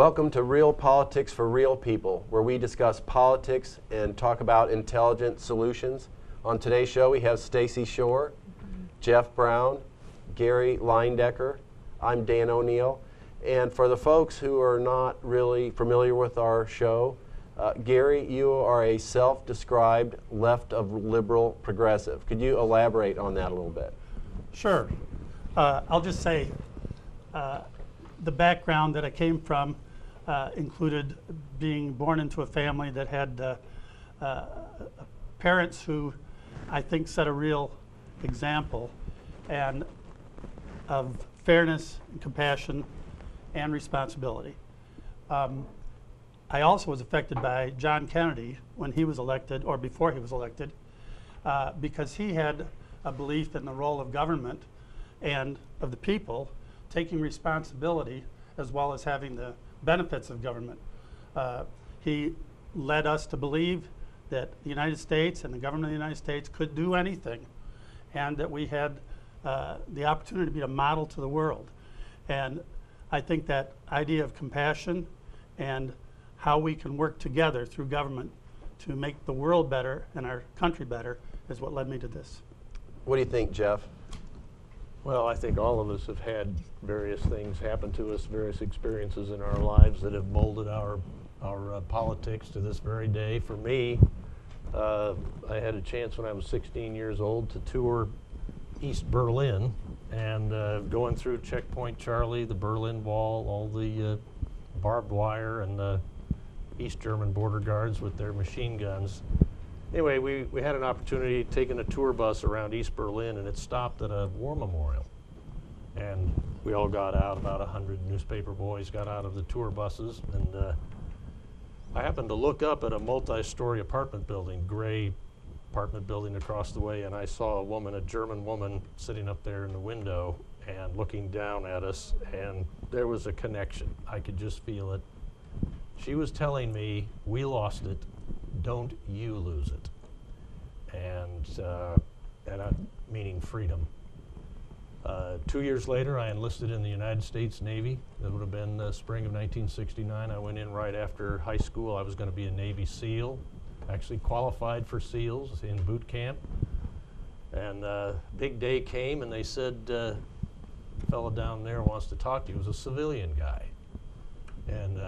Welcome to Real Politics for Real People, where we discuss politics and talk about intelligent solutions. On today's show, we have Stacy Shore, Jeff Brown, Gary Leindecker. I'm Dan O'Neill. And for the folks who are not really familiar with our show, Gary, you are a self-described left of liberal progressive. Could you elaborate on that a little bit? Sure. I'll just say the background that I came from included being born into a family that had parents who I think set a real example and of fairness and compassion and responsibility. I also was affected by John Kennedy when he was elected, or before he was elected, because he had a belief in the role of government and of the people taking responsibility as well as having the benefits of government. He led us to believe that the United States and the government of the United States could do anything, and that we had the opportunity to be a model to the world. And I think that idea of compassion and how we can work together through government to make the world better and our country better is what led me to this. What do you think, Jeff? Well, I think all of us have had various things happen to us, various experiences in our lives that have molded our politics to this very day. For me, I had a chance when I was 16 years old to tour East Berlin, and going through Checkpoint Charlie, the Berlin Wall, all the barbed wire, and the East German border guards with their machine guns. Anyway, we had an opportunity taking a tour bus around East Berlin, and it stopped at a war memorial. And we all got out, about 100 newspaper boys got out of the tour buses, and I happened to look up at a multi-story apartment building, gray apartment building across the way, and I saw a woman, a German woman, sitting up there in the window and looking down at us, and there was a connection. I could just feel it. She was telling me, we lost it, don't you lose it. And meaning freedom. 2 years later, I enlisted in the United States Navy. That would have been the spring of 1969. I went in right after high school. I was going to be a Navy SEAL. Actually qualified for SEALs in boot camp. And big day came, and they said, the fellow down there wants to talk to you. He was a civilian guy. And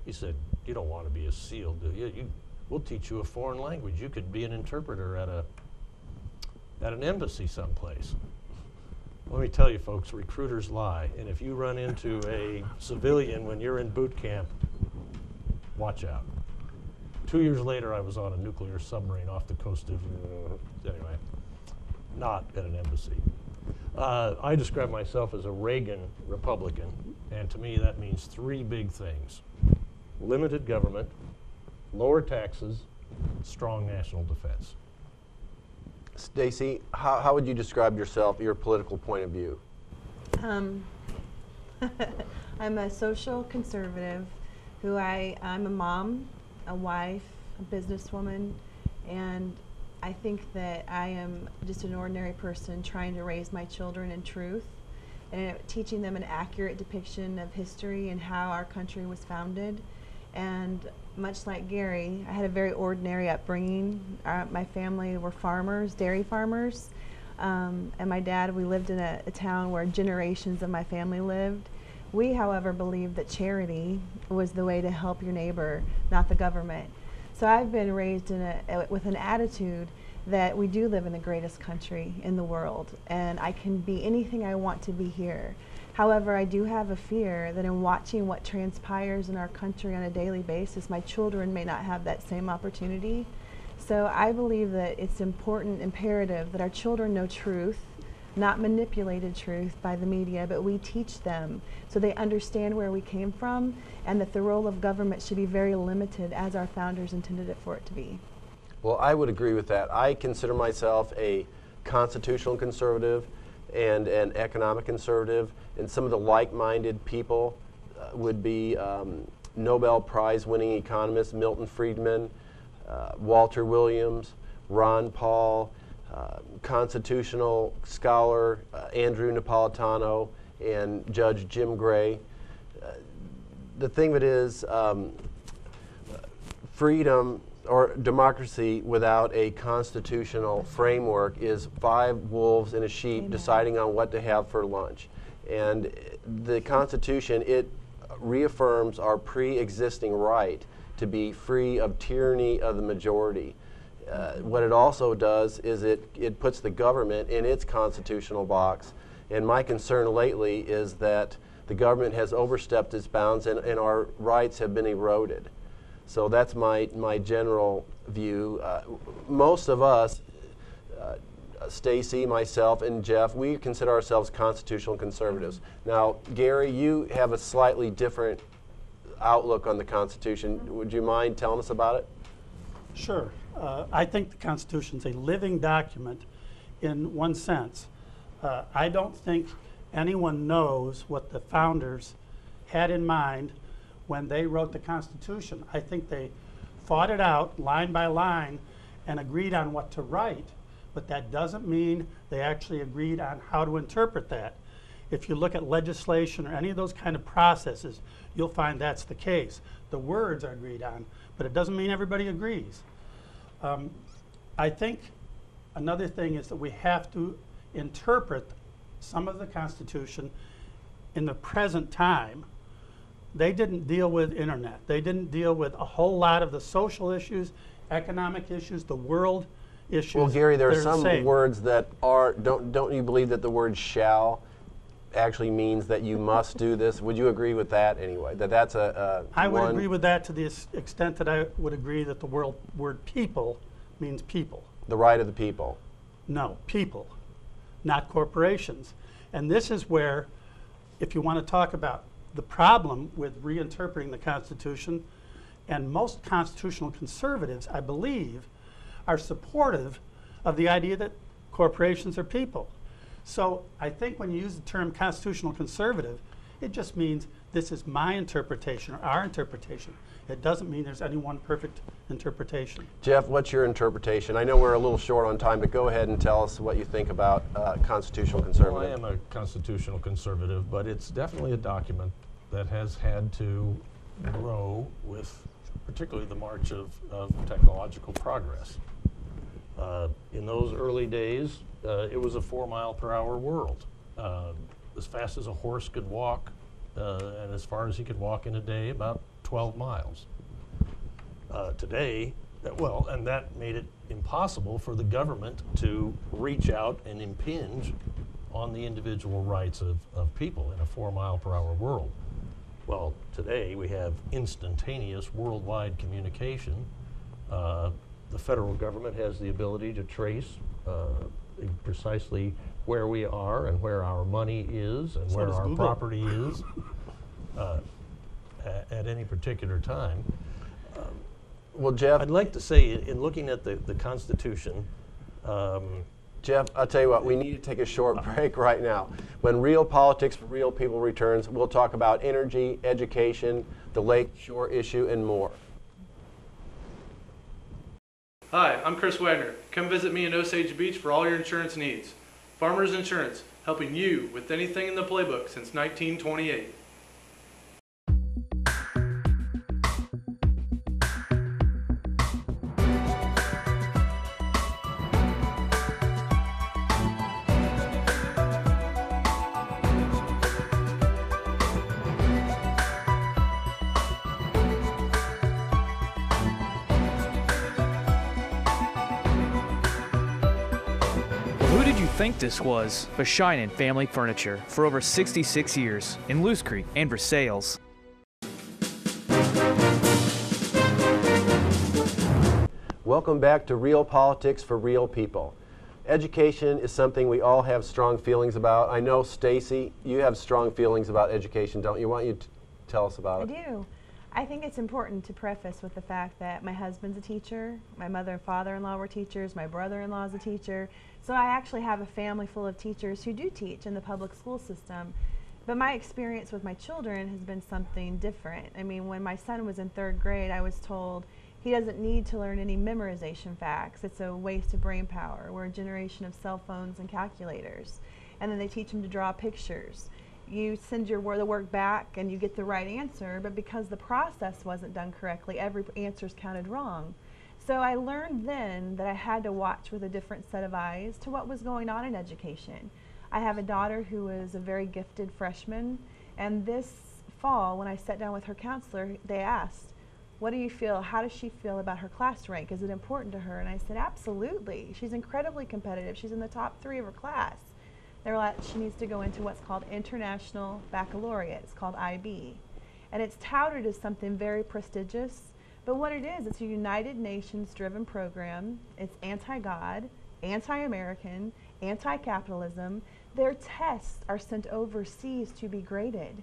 he said, you don't want to be a SEAL, do you? We'll teach you a foreign language. You could be an interpreter at an embassy someplace. Let me tell you, folks, recruiters lie. And if you run into a civilian when you're in boot camp, watch out. 2 years later, I was on a nuclear submarine off the coast of, anyway, not at an embassy. I describe myself as a Reagan Republican, and to me that means three big things: limited government, lower taxes, strong national defense. Stacy, how would you describe yourself, your political point of view? I'm a social conservative I'm a mom, a wife, a businesswoman, and I think that I am just an ordinary person trying to raise my children in truth and teaching them an accurate depiction of history and how our country was founded. And much like Gary, I had a very ordinary upbringing. My family were farmers, dairy farmers, and my dad, we lived in a town where generations of my family lived. We, however, believed that charity was the way to help your neighbor, not the government. So I've been raised with an attitude that we do live in the greatest country in the world, and I can be anything I want to be here. However, I do have a fear that in watching what transpires in our country on a daily basis, my children may not have that same opportunity. So I believe that it's important, imperative, that our children know truth, not manipulated truth by the media, but we teach them so they understand where we came from and that the role of government should be very limited as our founders intended it for it to be. Well, I would agree with that. I consider myself a constitutional conservative and an economic conservative, and some of the like-minded people would be Nobel Prize winning economists Milton Friedman, Walter Williams, Ron Paul, constitutional scholar Andrew Napolitano, and Judge Jim Gray. the thing of it is, freedom or democracy without a constitutional framework is five wolves in a sheep Amen. deciding on what to have for lunch. And the Constitution, it reaffirms our pre-existing right to be free of tyranny of the majority. What it also does is it puts the government in its constitutional box. And my concern lately is that the government has overstepped its bounds and our rights have been eroded. So that's my general view. Most of us, Stacy, myself, and Jeff, we consider ourselves constitutional conservatives. Now, Gary, you have a slightly different outlook on the Constitution. Would you mind telling us about it? Sure. I think the Constitution is a living document in one sense. I don't think anyone knows what the founders had in mind when they wrote the Constitution. I think they fought it out line by line and agreed on what to write, but that doesn't mean they actually agreed on how to interpret that. If you look at legislation or any of those kind of processes, you'll find that's the case. The words are agreed on, but it doesn't mean everybody agrees. I think another thing is that we have to interpret some of the Constitution in the present time. They didn't deal with internet. They didn't deal with a whole lot of the social issues, economic issues, the world issues. Well, Gary, there are They're the some same. words that are, don't you believe that the word shall actually means that you must do this? Would you agree with that anyway? That that's I would one- agree with that to the extent that I would agree that the word people means people. the right of the people. No, people, not corporations. And this is where, if you want to talk about the problem with reinterpreting the Constitution, and most constitutional conservatives, I believe, are supportive of the idea that corporations are people. So I think when you use the term constitutional conservative, it just means this is my interpretation or our interpretation. It doesn't mean there's any one perfect interpretation. Jeff, what's your interpretation? I know we're a little short on time, but go ahead and tell us what you think about constitutional conservative. Well, I am a constitutional conservative, but it's definitely a document that has had to grow with particularly the march of technological progress. In those early days, it was a 4-mile-per-hour world. As fast as a horse could walk, and as far as he could walk in a day, about 12 miles. Today, and that made it impossible for the government to reach out and impinge on the individual rights of people in a 4-mile-per-hour world. Well, today we have instantaneous worldwide communication. The federal government has the ability to trace precisely where we are and where our money is and So where does our Google. property is at any particular time. Well, Jeff, I'd like to say, in looking at the Constitution, Jeff, I'll tell you what, we need to take a short break right now. When Real Politics for Real People returns, we'll talk about energy, education, the Lakeshore issue, and more. Hi, I'm Chris Wagner. Come visit me in Osage Beach for all your insurance needs. Farmers Insurance, helping you with anything in the playbook since 1928. Who did you think this was? But Shinin' Family Furniture for over 66 years in Loose Creek and Versailles. Welcome back to Real Politics for Real People. Education is something we all have strong feelings about. I know, Stacy, you have strong feelings about education, don't you? Why don't you tell us about I it? do. I think it's important to preface with the fact that my husband's a teacher, my mother and father-in-law were teachers, my brother-in-law is a teacher, so I actually have a family full of teachers who do teach in the public school system. But my experience with my children has been something different. I mean, when my son was in 3rd grade, I was told he doesn't need to learn any memorization facts. It's a waste of brain power. We're a generation of cell phones and calculators. And then they teach him to draw pictures. you send the work back and you get the right answer, but because the process wasn't done correctly, every answer's counted wrong. So I learned then that I had to watch with a different set of eyes to what was going on in education. I have a daughter who is a very gifted freshman, and this fall when I sat down with her counselor, they asked, what do you feel, how does she feel about her class rank? Is it important to her? And I said, absolutely. She's incredibly competitive. She's in the top 3 of her class. They were like, she needs to go into what's called International Baccalaureate. It's called IB. And it's touted as something very prestigious. But what it is, it's a United Nations driven program. It's anti-God, anti-American, anti-capitalism. Their tests are sent overseas to be graded.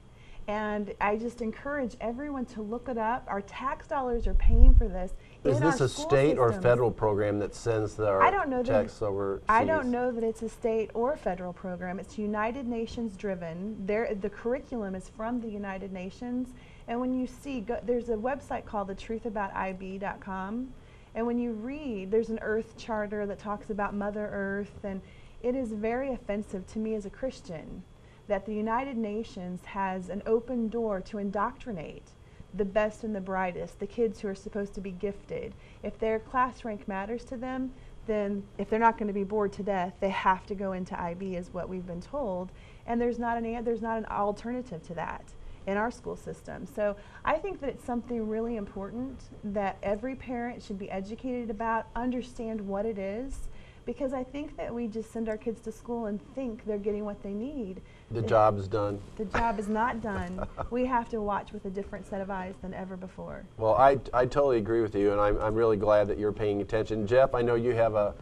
And I just encourage everyone to look it up. Our tax dollars are paying for this. Is this a state or federal program that sends their texts overseas? I don't know that it's a state or federal program. It's United Nations driven. The curriculum is from the United Nations. And when you see, there's a website called thetruthaboutib.com. And when you read, there's an Earth Charter that talks about Mother Earth. And it is very offensive to me as a Christian that the United Nations has an open door to indoctrinate the best and the brightest, the kids who are supposed to be gifted. If their class rank matters to them, then if they're not going to be bored to death, they have to go into IB is what we've been told. And there's not an alternative to that in our school system. So I think that it's something really important that every parent should be educated about, understand what it is, because I think that we just send our kids to school and think they're getting what they need. The job is done. The job is not done. We have to watch with a different set of eyes than ever before. Well, I totally agree with you, and I'm really glad that you're paying attention. Jeff, I know you have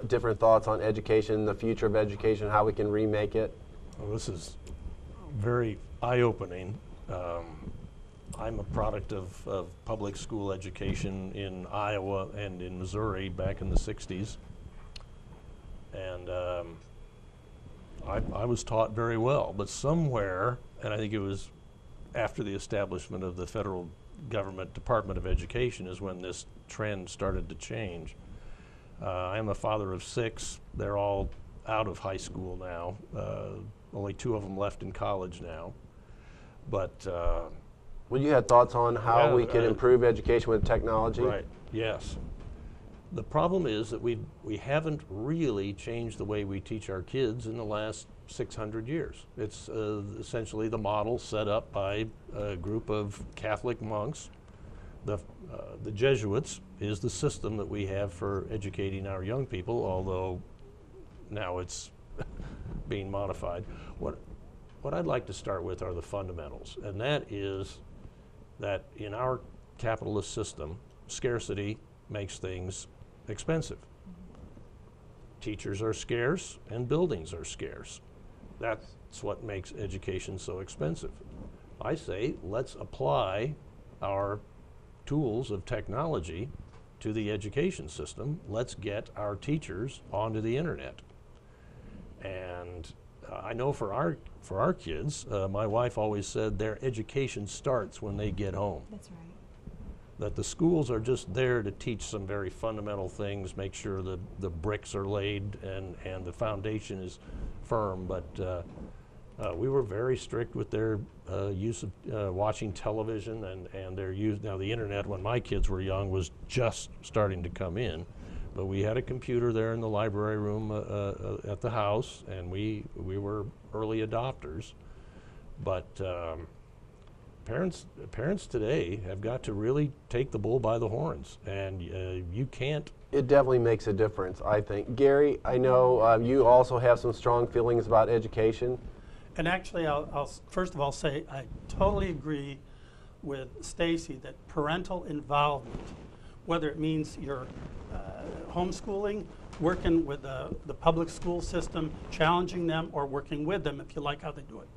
different thoughts on education, the future of education, how we can remake it. Well, this is very eye-opening. I'm a product of public school education in Iowa and in Missouri back in the 60s. And I was taught very well, but somewhere, and I think it was after the establishment of the federal government Department of Education is when this trend started to change. I am a father of 6. They're all out of high school now. Only 2 of them left in college now. But well, you had thoughts on how we could improve education with technology? Right, yes. The problem is that we haven't really changed the way we teach our kids in the last 600 years. It's essentially the model set up by a group of Catholic monks. The Jesuits is the system that we have for educating our young people, although now it's being modified. What I'd like to start with are the fundamentals, and that is that in our capitalist system, scarcity makes things expensive. Teachers are scarce and buildings are scarce. That's what makes education so expensive. I say let's apply our tools of technology to the education system. Let's get our teachers onto the internet. And I know for our kids, my wife always said their education starts when they get home. That's right. That the schools are just there to teach some very fundamental things, make sure the bricks are laid and the foundation is firm. But we were very strict with their use of watching television and their use. Now the internet, when my kids were young, was just starting to come in. But we had a computer there in the library room at the house, and we were early adopters. But parents today have got to really take the bull by the horns, and you can't. It definitely makes a difference, I think. Gary, I know you also have some strong feelings about education. And actually, I'll first of all say I totally agree with Stacy that parental involvement, whether it means you're homeschooling, working with the public school system, challenging them, or working with them if you like how they do it,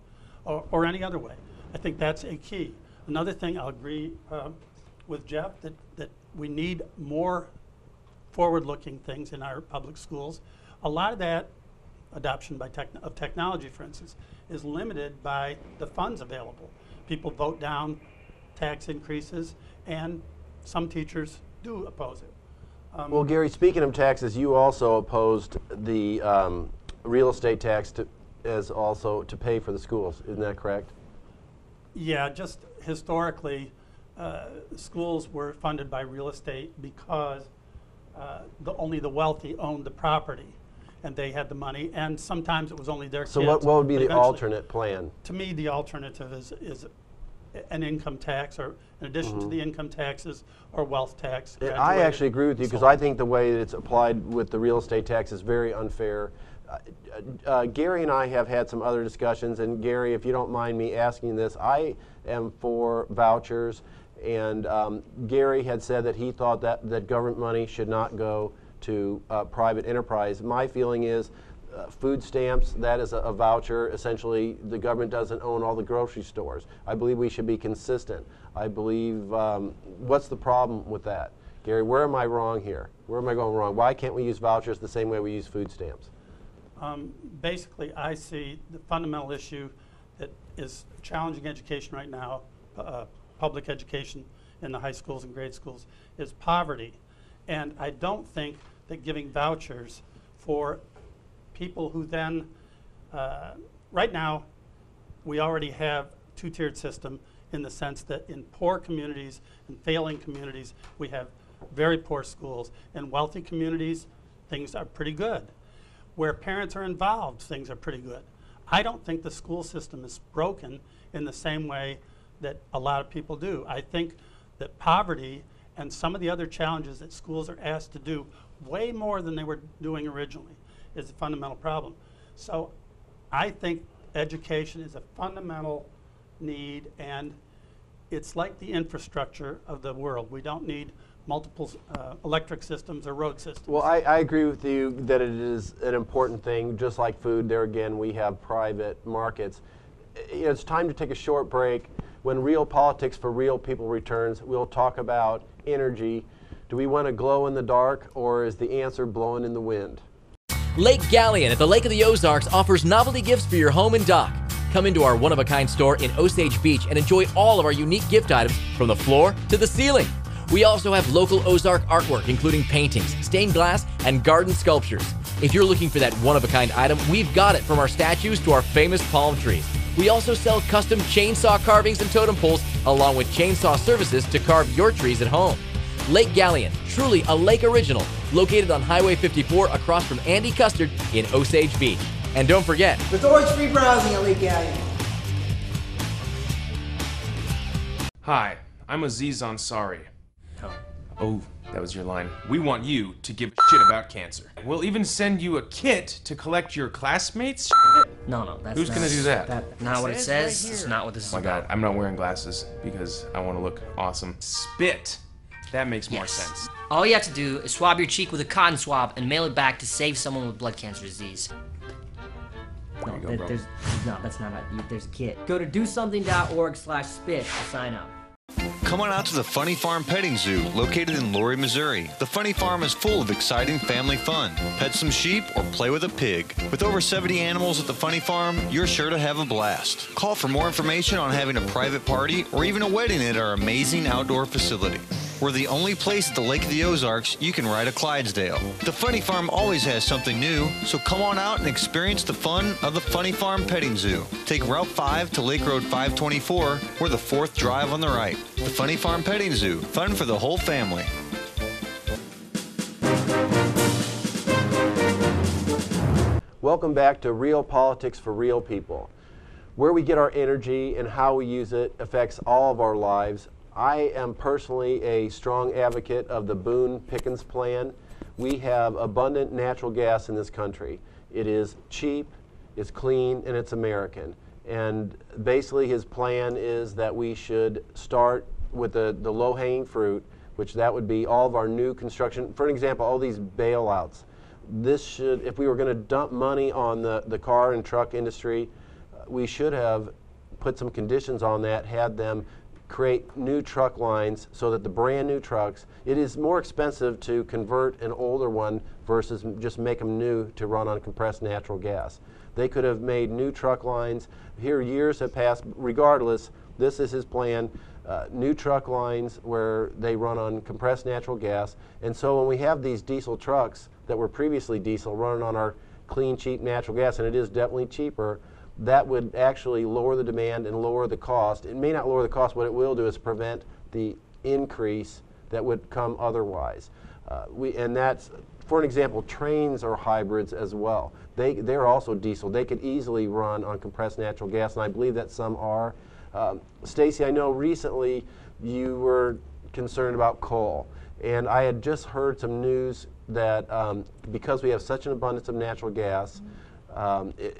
or any other way. I think that's a key. Another thing, I'll agree with Jeff that we need more forward-looking things in our public schools. A lot of that adoption of technology, for instance, is limited by the funds available. People vote down tax increases, and some teachers do oppose it. Well, Gary, speaking of taxes, you also opposed the real estate tax as also to pay for the schools. Isn't that correct? Yeah, just historically, schools were funded by real estate because only the wealthy owned the property, and they had the money, and sometimes it was only their So kids. what would be But the eventually, alternate plan? to me, the alternative is an income tax, or in addition to the income taxes, or wealth tax. I graduated, actually agree with you, so because I think the way that it's applied with the real estate tax is very unfair. Gary and I have had some other discussions, and Gary, if you don't mind me asking this, I am for vouchers, and Gary had said that he thought that government money should not go to private enterprise. My feeling is food stamps, that is a voucher. Essentially, the government doesn't own all the grocery stores. I believe we should be consistent. I believe, what's the problem with that? Gary, where am I wrong here? Where am I going wrong? Why can't we use vouchers the same way we use food stamps? Basically, I see the fundamental issue that is challenging education right now, public education in the high schools and grade schools, is poverty. And I don't think that giving vouchers for people who then, right now, we already have two-tiered system in the sense that in poor communities and failing communities, we have very poor schools. In wealthy communities, things are pretty good. Where parents are involved, things are pretty good. I don't think the school system is broken in the same way that a lot of people do. I think that poverty and some of the other challenges that schools are asked to do way more than they were doing originally is a fundamental problem. So I think education is a fundamental need, and it's like the infrastructure of the world. We don't need multiple electric systems or road systems. Well, I agree with you that it is an important thing. Just like food, there again, we have private markets. It's time to take a short break. When Real Politics for Real People returns, we'll talk about energy. Do we want to glow in the dark, or is the answer blowing in the wind? Lake Galleon at the Lake of the Ozarks offers novelty gifts for your home and dock. Come into our one-of-a-kind store in Osage Beach and enjoy all of our unique gift items from the floor to the ceiling. We also have local Ozark artwork, including paintings, stained glass, and garden sculptures. If you're looking for that one-of-a-kind item, we've got it, from our statues to our famous palm trees. We also sell custom chainsaw carvings and totem poles, along with chainsaw services to carve your trees at home. Lake Galleon, truly a lake original, located on Highway 54 across from Andy Custard in Osage Beach. And don't forget, there's always free browsing at Lake Galleon. Hi, I'm Aziz Ansari. Oh, that was your line. We want you to give a shit about cancer. We'll even send you a kit to collect your classmates' shit. No, that's Who's gonna do that? That's not what it says. It's not what this is Oh my about. god, I'm not wearing glasses because I want to look awesome. Spit. That makes more sense. All you have to do is swab your cheek with a cotton swab and mail it back to save someone with blood cancer disease. There you go, bro. That's not how. There's a kit. Go to dosomething.org/spit to sign up. Come on out to the Funny Farm Petting Zoo, located in Laurie, Missouri. The Funny Farm is full of exciting family fun. Pet some sheep or play with a pig. With over 70 animals at the Funny Farm, you're sure to have a blast. Call for more information on having a private party or even a wedding at our amazing outdoor facility. We're the only place at the Lake of the Ozarks you can ride a Clydesdale. The Funny Farm always has something new, so come on out and experience the fun of the Funny Farm Petting Zoo. Take Route 5 to Lake Road 524, or the 4th drive on the right. The Funny Farm Petting Zoo, fun for the whole family. Welcome back to Real Politics for Real People. Where we get our energy and how we use it affects all of our lives. I am personally a strong advocate of the Boone-Pickens plan. We have abundant natural gas in this country. It is cheap, it's clean, and it's American. And basically his plan is that we should start with the low-hanging fruit, which that would be all of our new construction. For an example, all these bailouts. This should, if we were going to dump money on the car and truck industry, we should have put some conditions on that, had them create new truck lines so that the brand new trucks, it is more expensive to convert an older one versus just make them new to run on compressed natural gas. They could have made new truck lines. Here years have passed. Regardless, this is his plan. New truck lines where they run on compressed natural gas. And so when we have these diesel trucks that were previously diesel running on our clean, cheap natural gas, and it is definitely cheaper, that would actually lower the demand and lower the cost. It may not lower the cost. What it will do is prevent the increase that would come otherwise. And that's, for an example, trains are hybrids as well. They're also diesel. They could easily run on compressed natural gas, and I believe that some are. Stacy, I know recently you were concerned about coal, and I had just heard some news that because we have such an abundance of natural gas,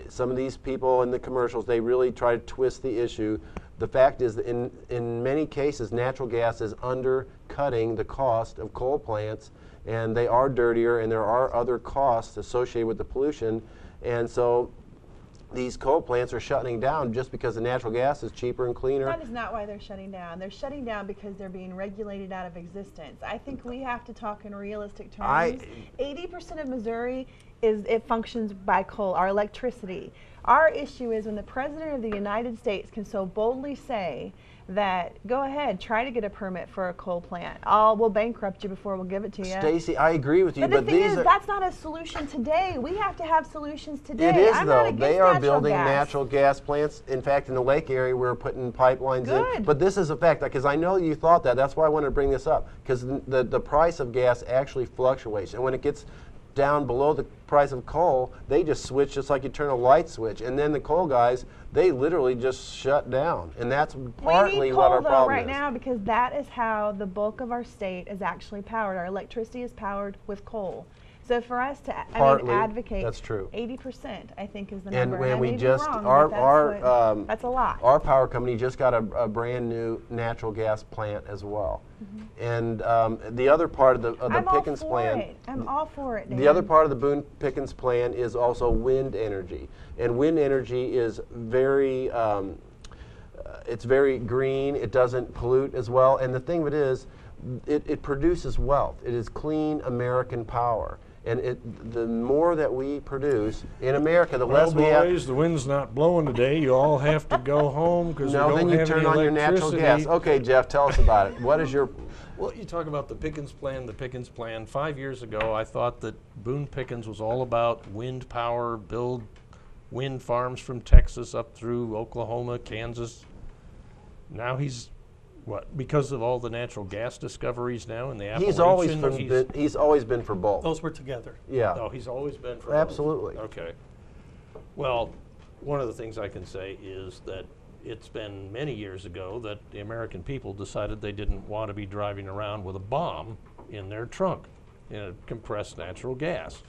some of these people in the commercials, they really try to twist the issue. The fact is that in many cases, natural gas is undercutting the cost of coal plants, and they are dirtier, and there are other costs associated with the pollution. And so these coal plants are shutting down just because the natural gas is cheaper and cleaner. That is not why they're shutting down. They're shutting down because they're being regulated out of existence. I think we have to talk in realistic terms. 80% of Missouri it functions by coal, our electricity. Our issue is when the President of the United States can so boldly say that, go ahead, try to get a permit for a coal plant. We'll bankrupt you before we'll give it to you. Stacy, I agree with you, but the thing is, that's not a solution today. We have to have solutions today. It is, I'm though. not against They are natural building gas. natural gas plants. In fact, in the lake area, we're putting pipelines in. Good. But this is a fact, because I know you thought that. That's why I wanted to bring this up, because the price of gas actually fluctuates. And when it gets down below the price of coal, they just switch just like you turn a light switch. And then the coal guys, they literally just shut down. And that's partly what our problem is. We need coal, though, right now, because that is how the bulk of our state is actually powered. Our electricity is powered with coal. So for us to advocate, that's true. 80%, I think, is the And number. when we just that's a lot. Our power company just got a brand new natural gas plant as well. And the other part of the Pickens plan, I'm all for it. Dan. The other part of the Boone Pickens plan is also wind energy, and wind energy is very it's very green. It doesn't pollute as well, and the thing of it is, it produces wealth. It is clean American power. And the more that we produce in America, the less we have. Boys, the wind's not blowing today. You all have to go home because we don't have any electricity. No, then you turn on your natural gas. Okay, Jeff, tell us about it. What is your? Well, you talk about the Pickens plan. The Pickens plan. 5 years ago, I thought that Boone Pickens was all about wind power, build wind farms from Texas up through Oklahoma, Kansas. Now he's. What? Because of all the natural gas discoveries now in the Appalachian? He's always been for both. Those were together. Yeah. Oh, he's always been for Absolutely. both. Okay. Well, one of the things I can say is that it's been many years ago that the American people decided they didn't want to be driving around with a bomb in their trunk, in a compressed natural gas.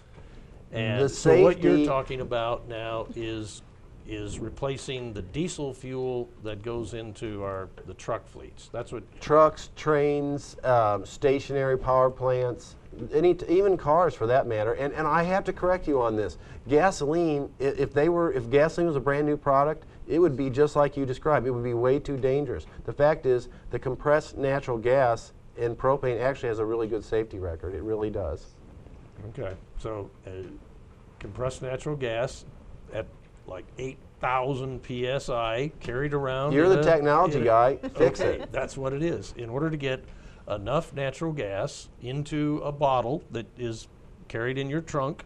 And so what you're talking about now is replacing the diesel fuel that goes into the truck fleets. That's what trucks, trains, stationary power plants, even cars for that matter. And I have to correct you on this. Gasoline, if gasoline was a brand new product, it would be just like you described. It would be way too dangerous. The fact is, the compressed natural gas and propane actually has a really good safety record. It really does. Okay, so compressed natural gas at like 8,000 psi carried around. You're the technology guy. Fix it. That's what it is. In order to get enough natural gas into a bottle that is carried in your trunk,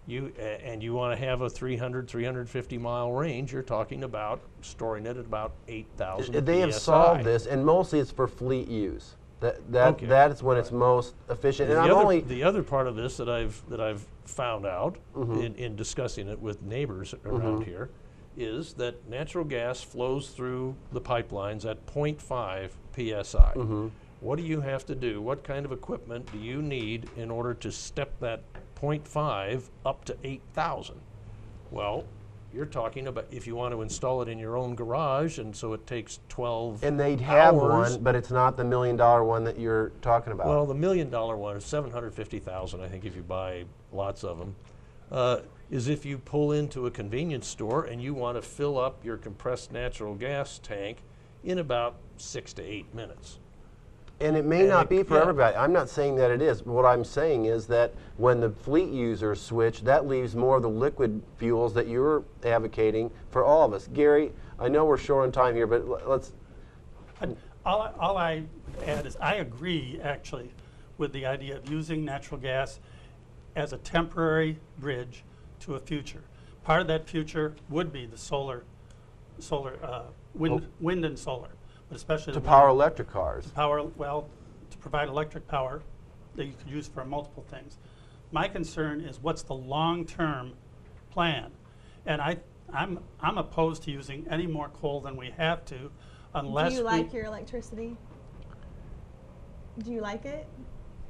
and you want to have a 350 mile range, you're talking about storing it at about 8,000 psi. They have solved this, and mostly it's for fleet use. That is when it's most efficient. And the other part of this that I've found out in discussing it with neighbors around here is that natural gas flows through the pipelines at 0.5 psi. What do you have to do? What kind of equipment do you need in order to step that 0.5 up to 8,000? Well, you're talking about if you want to install it in your own garage, and so it takes 12 And they'd have one, but it's not the $1 million one that you're talking about. Well, the $1 million one is $750,000, I think, if you buy lots of them. Is if you pull into a convenience store and you want to fill up your compressed natural gas tank in about 6 to 8 minutes. And it may not be for everybody. I'm not saying that it is. What I'm saying is that when the fleet users switch, that leaves more of the liquid fuels that you're advocating for all of us. Gary, I know we're short on time here, but let's... All I add is I agree, actually, with the idea of using natural gas as a temporary bridge to a future. Part of that future would be the wind and solar, but especially To the power wind. electric cars. To provide electric power that you could use for multiple things. My concern is what's the long-term plan, and I'm opposed to using any more coal than we have to, unless Do you like your electricity? Do you like it?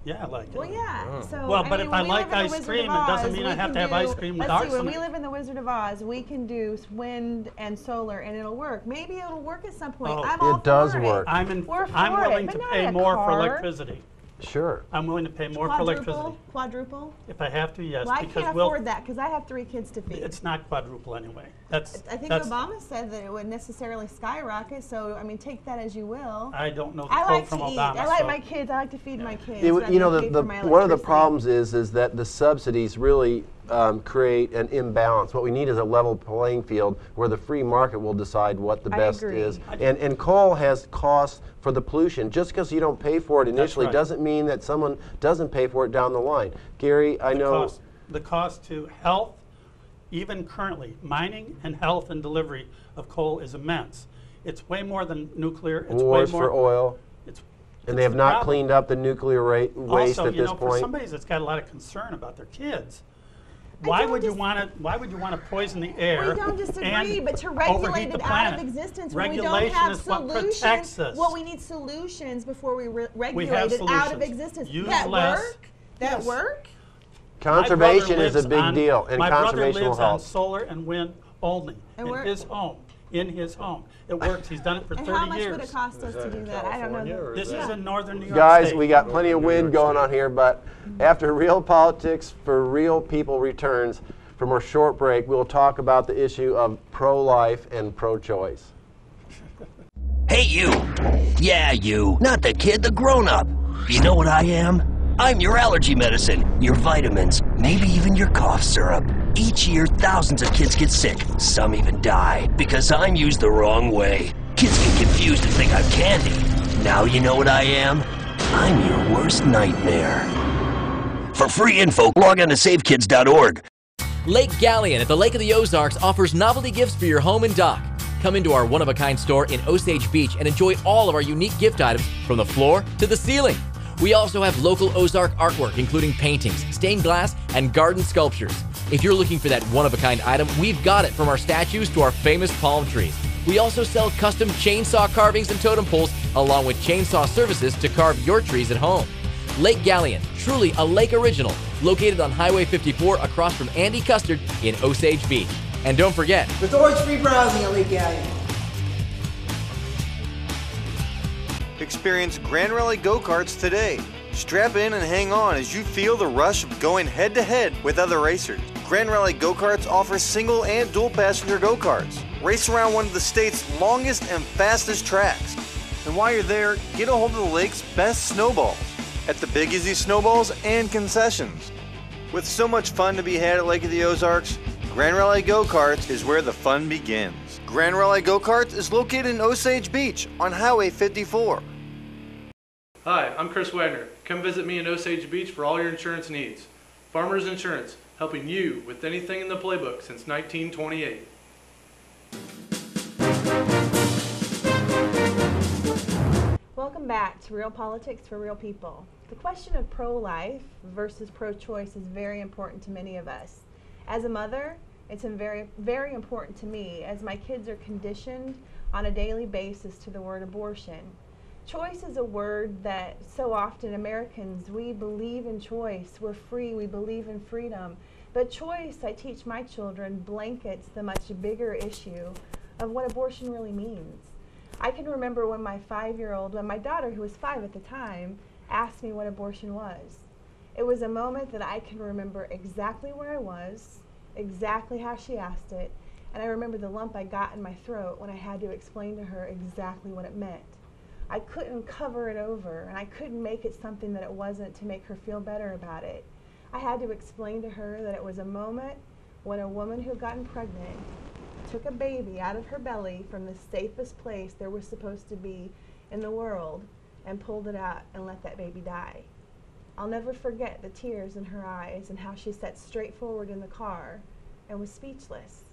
Yeah, I like it. Well, yeah. So, Well, but if I when we like live in the ice Wizard cream, of it doesn't Oz, mean we I have can to have do- ice cream with Let's see, arsenonic. when we live in the Wizard of Oz, we can do wind and solar, and it'll work. Maybe it'll work at some point. Oh, I'm all it does for work. I'm We're willing but to not pay a more for car. electricity. Sure. I'm willing to pay more for electricity. Quadruple? If I have to, yes. Well, I because can't afford that because I have 3 kids to feed. It's not quadruple anyway. I think Obama said that it would necessarily skyrocket, so, I mean, take that as you will. I don't know the I quote like from to eat. Obama. I like so- my kids. I like to feed my kids. It but w- I'm you know, gonna pay for my one of the electricity. problems is that the subsidies really create an imbalance. What we need is a level playing field where the free market will decide what the I best agree. is. And coal has costs for the pollution. Just because you don't pay for it initially right. doesn't mean that someone doesn't pay for it down the line. Gary, I know. The cost to health, even currently, mining and health and delivery of coal is immense. It's way more than nuclear. It's Wars way more for oil. And they have the not problem. cleaned up the nuclear waste also, at this for point. somebody that's got a lot of concern about their kids, I why don't would you dis- want to? Why would you want to poison the air? We don't disagree, and but to overheat regulate the it out planet? of existence when we Regulation don't have is what solutions. protects us. Well, we need solutions before we regulate have it out of solutions. existence. Use that less. work? That Yes. work? Conservation My is a brother big lives deal, on- and my brother conservation will lives on help. solar and wind only And in where- his home. In his home, it works. He's done it for And 30 how much years. would it cost us to do that? I don't know. This is in northern New York Guys, State. we got plenty of wind going on here, but after Real Politics for Real People returns from our short break, we'll talk about the issue of pro-life and pro-choice. Hey, you. Yeah, you. Not the kid, the grown-up. You know what I am? I'm your allergy medicine, your vitamins, maybe even your cough syrup. Each year, thousands of kids get sick. Some even die because I'm used the wrong way. Kids get confused and think I'm candy. Now you know what I am? I'm your worst nightmare. For free info, log on to savekids.org. Lake Galleon at the Lake of the Ozarks offers novelty gifts for your home and dock. Come into our one-of-a-kind store in Osage Beach and enjoy all of our unique gift items from the floor to the ceiling. We also have local Ozark artwork, including paintings, stained glass, and garden sculptures. If you're looking for that one-of-a-kind item, we've got it, from our statues to our famous palm trees. We also sell custom chainsaw carvings and totem poles, along with chainsaw services to carve your trees at home. Lake Galleon, truly a lake original, located on Highway 54 across from Andy Custard in Osage Beach. And don't forget, There's always free browsing at Lake Galleon. Experience Grand Rally go-karts today. Strap in and hang on as you feel the rush of going head-to-head with other racers. Grand Rally go-karts offers single and dual passenger go-karts. Race around one of the state's longest and fastest tracks. And while you're there, get a hold of the lake's best snowballs at the Big Easy Snowballs and concessions. With so much fun to be had at Lake of the Ozarks, Grand Rally Go-Karts is where the fun begins. Grand Rally Go-Karts is located in Osage Beach on Highway 54. Hi, I'm Chris Wagner. Come visit me in Osage Beach for all your insurance needs. Farmers Insurance, helping you with anything in the playbook since 1928. Welcome back to Real Politics for Real People. The question of pro-life versus pro-choice is very important to many of us. As a mother, it's very, very important to me, as my kids are conditioned on a daily basis to the word abortion. Choice is a word that so often Americans, we believe in choice, we're free, we believe in freedom. But choice, I teach my children, blankets the much bigger issue of what abortion really means. I can remember when my my daughter, who was 5 at the time, asked me what abortion was. It was a moment that I can remember exactly where I was, exactly how she asked it, and I remember the lump I got in my throat when I had to explain to her exactly what it meant. I couldn't cover it over, and I couldn't make it something that it wasn't to make her feel better about it. I had to explain to her that it was a moment when a woman who had gotten pregnant took a baby out of her belly from the safest place there was supposed to be in the world and pulled it out and let that baby die. I'll never forget the tears in her eyes and how she sat straight forward in the car and was speechless.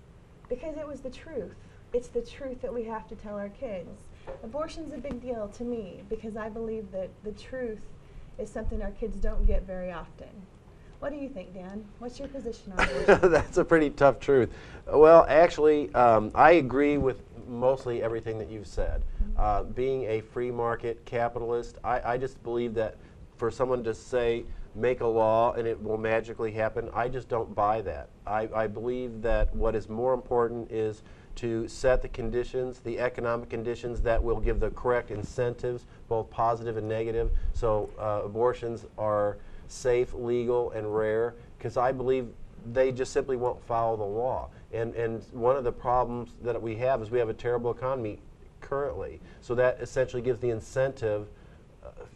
Because it was the truth. It's the truth that we have to tell our kids. Abortion's a big deal to me because I believe that the truth is something our kids don't get very often. What do you think, Dan? What's your position on abortion? That's a pretty tough truth. Well, actually, I agree with mostly everything that you've said. Being a free market capitalist, I just believe that for someone to say, make a law and it will magically happen, I just don't buy that. I believe that what is more important is to set the conditions, the economic conditions that will give the correct incentives, both positive and negative, so abortions are safe, legal, and rare, because I believe they just simply won't follow the law. And one of the problems that we have is we have a terrible economy currently, so that essentially gives the incentive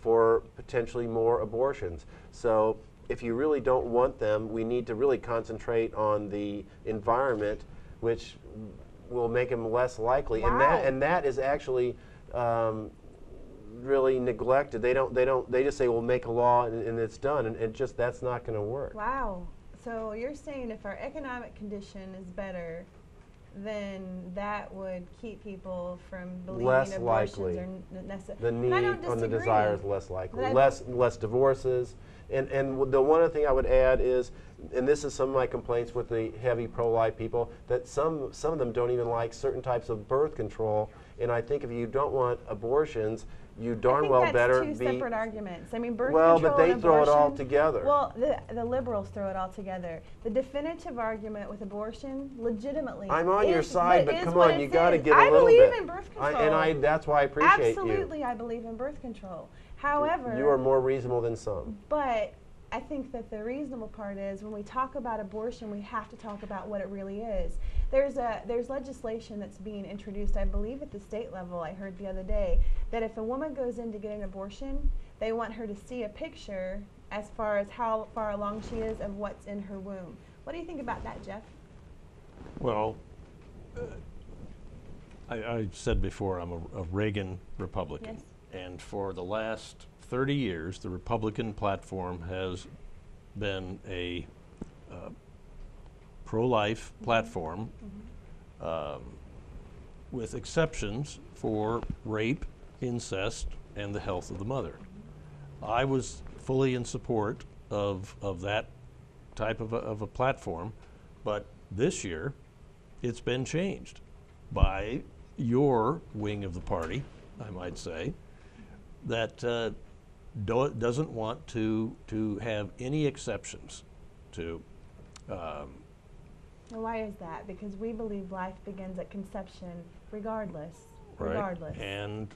for potentially more abortions. So if you really don't want them, we need to really concentrate on the environment, which will make them less likely. Wow. And that is actually really neglected. They just say, we'll make a law and it's done, and just that's not going to work. Wow. So you're saying if our economic condition is better, then that would keep people from believing Less abortions likely. are necessary. The need and the desire is less likely. Less divorces. And the one other thing I would add is, and this is some of my complaints with the heavy pro-life people, that some of them don't even like certain types of birth control. And I think if you don't want abortions, you darn well better be. Two separate arguments. I mean, birth well, control but they and throw it all abortion- together. Well, the liberals throw it all together. The definitive argument with abortion, legitimately, I'm on your is side, what but is come what on, it you got to says. give a little bit. I believe in birth control. That's why I appreciate you. Absolutely, I believe in birth control. However, You are more reasonable than some. but I think that the reasonable part is when we talk about abortion, we have to talk about what it really is. There's legislation that's being introduced, I believe at the state level, I heard the other day, that if a woman goes in to get an abortion, they want her to see a picture as far as how far along she is of what's in her womb. What do you think about that, Jeff? Well, I said before I'm a Reagan Republican. Yes. And for the last 30 years, the Republican platform has been a pro-life platform with exceptions for rape, incest, and the health of the mother. I was fully in support of that type of a platform, but this year it's been changed by your wing of the party, I might say, that doesn't want to have any exceptions to. Well, why is that? Because we believe life begins at conception, regardless. Right. Regardless. And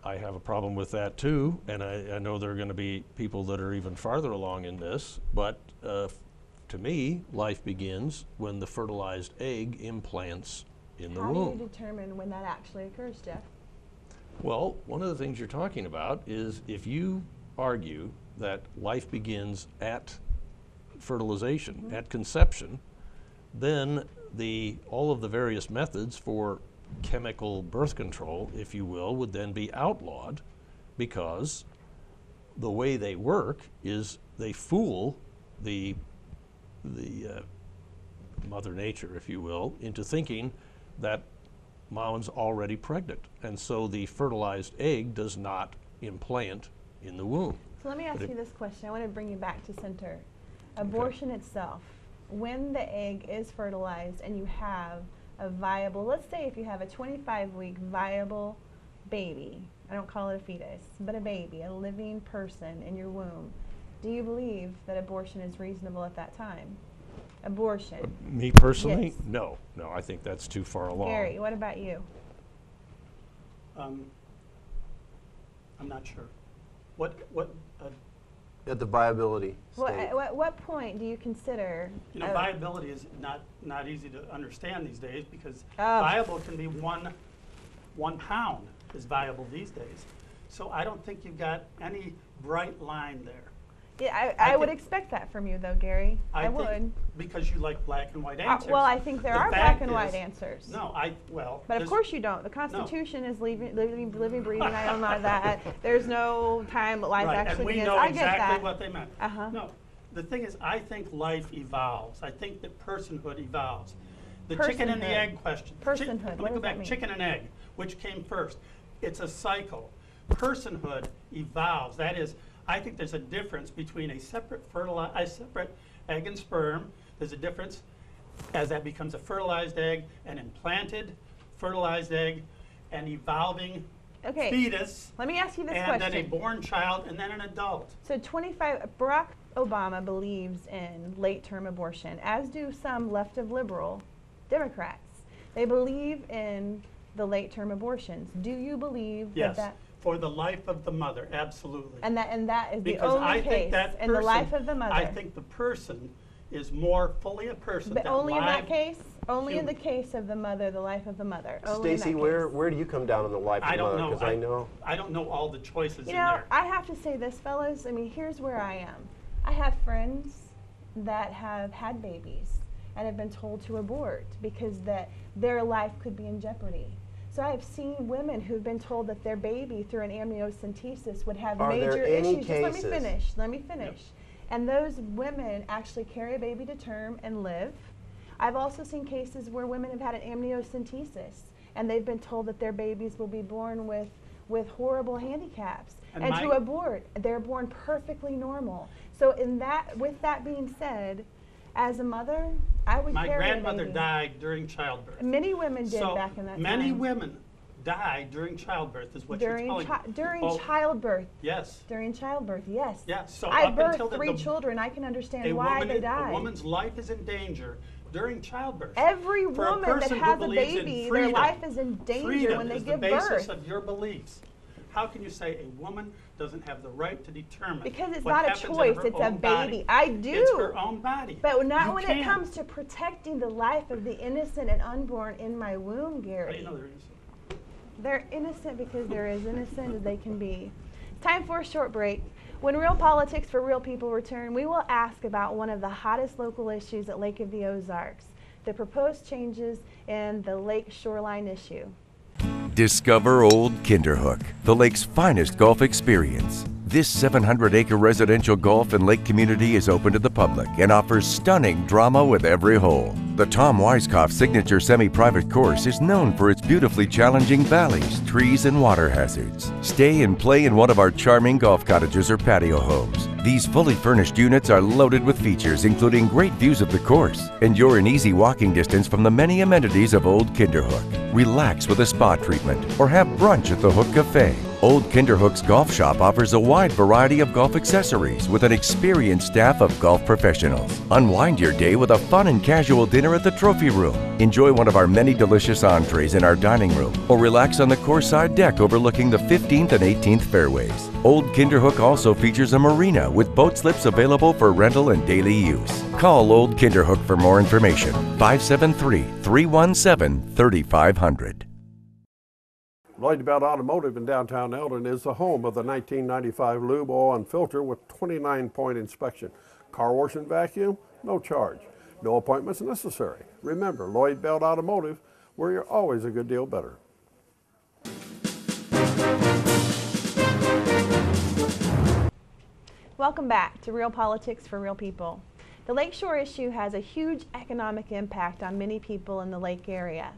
I have a problem with that too, and I know there are going to be people that are even farther along in this, but to me, life begins when the fertilized egg implants in the womb. How do you determine when that actually occurs, Jeff? Well, one of the things you're talking about is if you argue that life begins at fertilization, at conception, then all of the various methods for chemical birth control, if you will, would then be outlawed, because the way they work is they fool the Mother Nature, if you will, into thinking that mom's already pregnant, and so the fertilized egg does not implant in the womb. So let me ask you this question. I want to bring you back to center. Abortion itself, when the egg is fertilized and you have a viable, let's say if you have a 25-week viable baby, I don't call it a fetus, but a baby, a living person in your womb, do you believe that abortion is reasonable at that time? Abortion. Me personally, Yes. no, I think that's too far along. Gary, what about you? I'm not sure. At the viability Well, state. at what point do you consider? You know, viability is not easy to understand these days, because Oh. viable can be one pound is viable these days. So I don't think you've got any bright line there. Yeah, I would expect that from you, though, Gary. I think would. Because you like black and white answers. Well, I think there The are fact black and is- white answers. No, well. But of there's- course you don't. The Constitution is living, breathing. I don't know that. There's no time life Right, actually and we begins. know I get exactly that. what they meant. No, the thing is, I think life evolves. I think that personhood evolves. The chicken and the Personhood. egg question. Personhood, Let what me go does that back. mean? Chicken and egg. Which came first? It's a cycle. Personhood evolves. That is, I think there's a difference between a separate egg and sperm. There's a difference as that becomes a fertilized egg, an implanted fertilized egg, an evolving fetus. Let me ask you this and question. then a born child, and then an adult. So Barack Obama believes in late-term abortion, as do some left of liberal Democrats. They believe in the late-term abortions. Do you believe Yes, that? for the life of the mother, absolutely. And that is Because the only I case think that in the person- life of the mother. I think the person is more fully a person. But than only in that live case? Only in the human. case of the mother, the life of the mother. Only in Stacy, that where do you come down on the life of I the don't mother? know. Because I know. I don't know all the choices You in know, there. I have to say this, fellas. I mean, here's where I am. I have friends that have had babies and have been told to abort because that their life could be in jeopardy. So I have seen women who've been told that their baby through an amniocentesis would have Are major there any issues. Just cases? let me finish. And those women actually carry a baby to term and live. I've also seen cases where women have had an amniocentesis and they've been told that their babies will be born with horrible handicaps and to abort. They're born perfectly normal. So with that being said, as a mother, I would My carry a grandmother baby. died during childbirth. Many women did So back in that many time. women died during childbirth, is what During you're telling me. during Oh, childbirth. Yes. During childbirth, yes. Yeah, so I up until birthed 3 children. I can understand why they died. A woman's life is in danger during childbirth. Every For a woman that person who has a believes in baby, their freedom, life is in danger freedom when they is give the basis birth. of your beliefs. How can you say a woman doesn't have the right to determine? Because it's what not a happens in choice, her it's a own body? baby. I do. It's her own body. But not You when it can't. comes to protecting the life of the innocent and unborn in my womb, Gary. How do you know they're innocent? They're innocent because they're as innocent as they can be. It's time for a short break. When Real Politics for Real People return, we will ask about one of the hottest local issues at Lake of the Ozarks, the proposed changes in the lake shoreline issue. Discover Old Kinderhook, the lake's finest golf experience. This 700-acre residential golf and lake community is open to the public and offers stunning drama with every hole. The Tom Weiskopf signature semi-private course is known for its beautifully challenging valleys, trees, and water hazards. Stay and play in one of our charming golf cottages or patio homes. These fully furnished units are loaded with features including great views of the course, and you're in easy walking distance from the many amenities of Old Kinderhook. Relax with a spa treatment or have brunch at the Hook Cafe. Old Kinderhook's golf shop offers a wide variety of golf accessories with an experienced staff of golf professionals. Unwind your day with a fun and casual dinner at the trophy room. Enjoy one of our many delicious entrees in our dining room or relax on the courtside deck overlooking the 15th and 18th fairways. Old Kinderhook also features a marina with boat slips available for rental and daily use. Call Old Kinderhook for more information. 573-317-3500. Lloyd Belt Automotive in downtown Eldon is the home of the 1995 lube oil and filter with 29-point inspection. Car wash and vacuum, no charge. No appointments necessary. Remember, Lloyd Belt Automotive, where you're always a good deal better. Welcome back to Real Politics for Real People. The Lakeshore issue has a huge economic impact on many people in the lake area.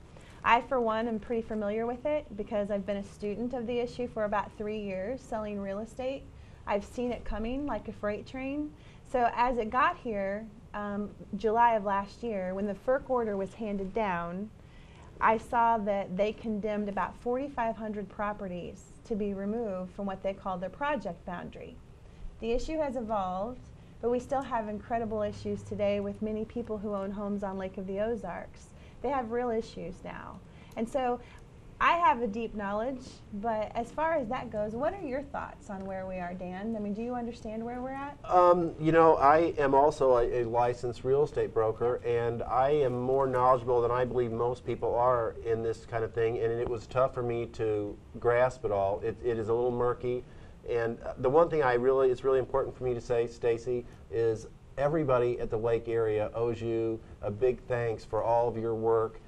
I, for one, am pretty familiar with it because I've been a student of the issue for about 3 years selling real estate. I've seen it coming like a freight train. So as it got here, July of last year, when the FERC order was handed down, I saw that they condemned about 4,500 properties to be removed from what they called their project boundary. The issue has evolved, but we still have incredible issues today with many people who own homes on Lake of the Ozarks. They have real issues now. And so I have a deep knowledge, but as far as that goes, what are your thoughts on where we are, Dan? I mean, do you understand where we're at? You know, I am also a licensed real estate broker, and I am more knowledgeable than I believe most people are in this kind of thing, and it was tough for me to grasp it all. It is a little murky. And the one thing it's really important for me to say, Stacy, is everybody at the lake area owes you a big thanks for all of your work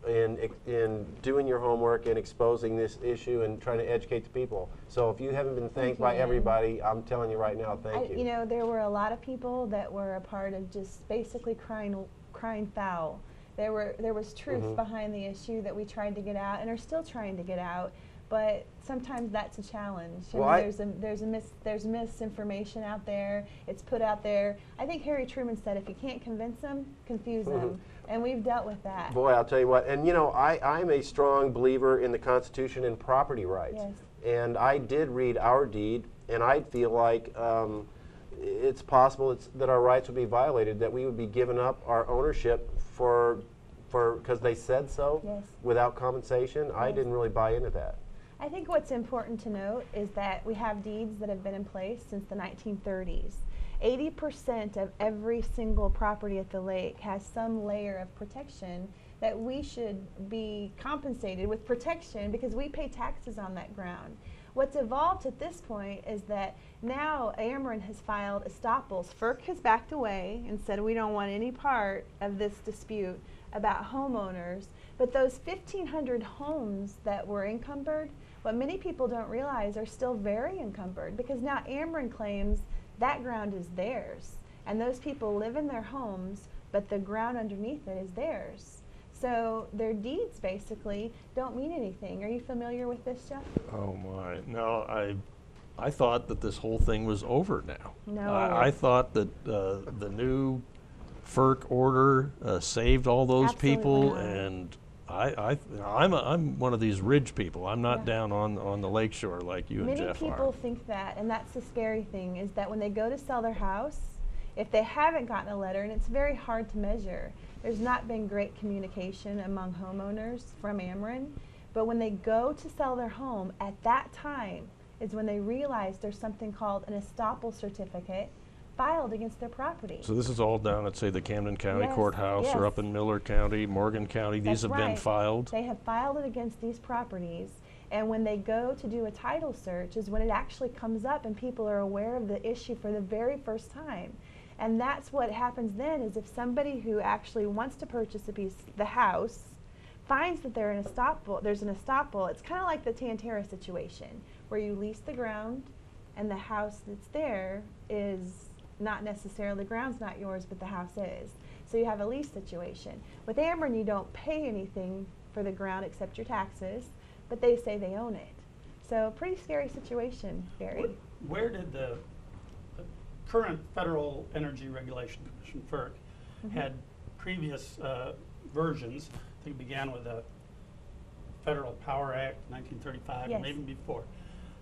in doing your homework and exposing this issue and trying to educate the people. So if you haven't been thanked by everybody, I'm telling you right now, thank you. You know, there were a lot of people that were a part of just basically crying foul. There was truth behind the issue that we tried to get out and are still trying to get out. But sometimes that's a challenge. Well, there's misinformation out there. It's put out there. I think Harry Truman said, if you can't convince them, confuse them. And we've dealt with that. Boy, I'll tell you what. And you know, I'm a strong believer in the Constitution and property rights. Yes. And I did read our deed, and I feel like it's possible that our rights would be violated, that we would be giving up our ownership because they said so without compensation. Yes. I didn't really buy into that. I think what's important to note is that we have deeds that have been in place since the 1930s. 80% of every single property at the lake has some layer of protection that we should be compensated with protection because we pay taxes on that ground. What's evolved at this point is that now Ameren has filed estoppels. FERC has backed away and said we don't want any part of this dispute about homeowners, but those 1,500 homes that were encumbered, what many people don't realize are still very encumbered because now Ameren claims that ground is theirs and those people live in their homes, but the ground underneath it is theirs. So their deeds basically don't mean anything. Are you familiar with this, Jeff? Oh my, no, I thought that this whole thing was over now. No. I thought that the new FERC order saved all those people, and I'm one of these ridge people. I'm not down on the lakeshore like you and Jeff are. Many people think that, and that's the scary thing, is that when they go to sell their house, if they haven't gotten a letter, and it's very hard to measure, there's not been great communication among homeowners from Ameren, but when they go to sell their home, at that time is when they realize there's something called an estoppel certificate filed against their property. So this is all down at, say, the Camden County Courthouse or up in Miller County, Morgan County. These have been filed? They have filed it against these properties, and when they go to do a title search is when it actually comes up and people are aware of the issue for the very first time. And that's what happens then, is if somebody who actually wants to purchase the house, finds that there's an estoppel, it's kind of like the Tantera situation, where you lease the ground and the house that's there is not necessarily, the ground's not yours, but the house is. So you have a lease situation. With Ameren, you don't pay anything for the ground except your taxes, but they say they own it. So pretty scary situation, Barry. Where did the current Federal Energy Regulation Commission, FERC, had previous versions? I think it began with the Federal Power Act, 1935, and maybe before.